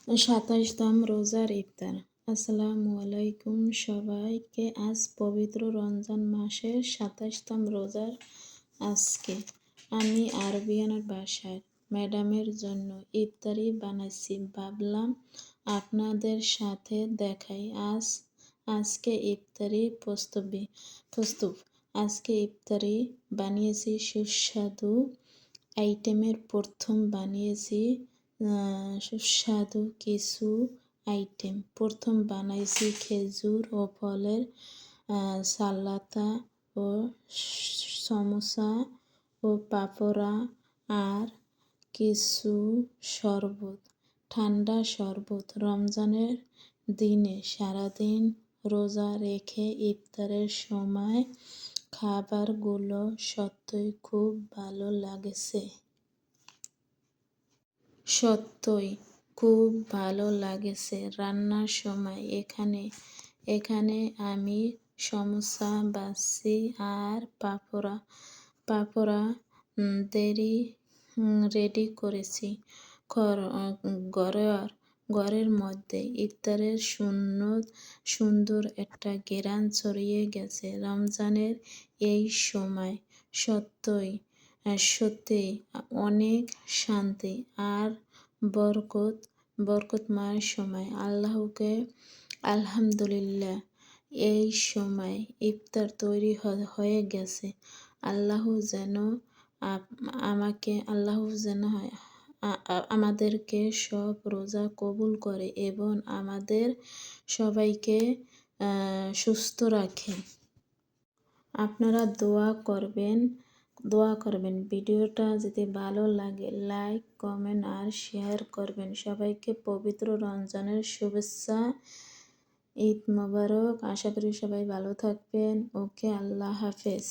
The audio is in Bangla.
27তম রোজার ইফতার। আসসালামু আলাইকুম সবাইকে। আজ পবিত্র রমজান মাসের 27তম রোজার আজকে আমি আরবিয়ানের বাসায় ম্যাডামের জন্য ইফতারি বানাইছি। ভাবলাম আপনাদের সাথে দেখাই। আজকে ইফতারি প্রস্তুত। আজকে ইফতারি বানিয়েছি সুস্বাদু আইটেমের প্রথম বানিয়েছি সুস্বাদু কিছু আইটেম। প্রথম বানাইছি খেজুর ও ফলের সালাতা ও সমোসা ও পাপড়া আর কিছু শরবত, ঠান্ডা শরবত। রমজানের দিনে সারাদিন রোজা রেখে ইফতারের সময় খাবারগুলো সত্যিই খুব ভালো লাগছে। সত্যই খুব ভালো লাগছে রান্নার সময়। এখানে আমি সমোসা ভাজছি আর পাপড়া রেডি করেছি ঘরের মধ্যে। ইফতারের সুন্দর একটা ঘ্রাণ ছড়িয়ে গেছে। রমজানের এই সময় সত্যিই অনেক শান্তি আর বরকতময় সময়। আল্লাহকে আলহামদুলিল্লাহ। এই সময় ইফতার তৈরি হয়ে গেছে। আল্লাহ যেন আমাদেরকে সব রোজা কবুল করে এবং আমাদের সবাইকে সুস্থ রাখে। আপনারা দোয়া করবেন। ভিডিওটা যদি ভালো লাগে লাইক, কমেন্ট আর শেয়ার করবেন। সবাইকে পবিত্র রমজানের শুভেচ্ছা। ঈদ মোবারক। আশা করি সবাই ভালো থাকবেন। ওকে, আল্লাহ হাফেজ।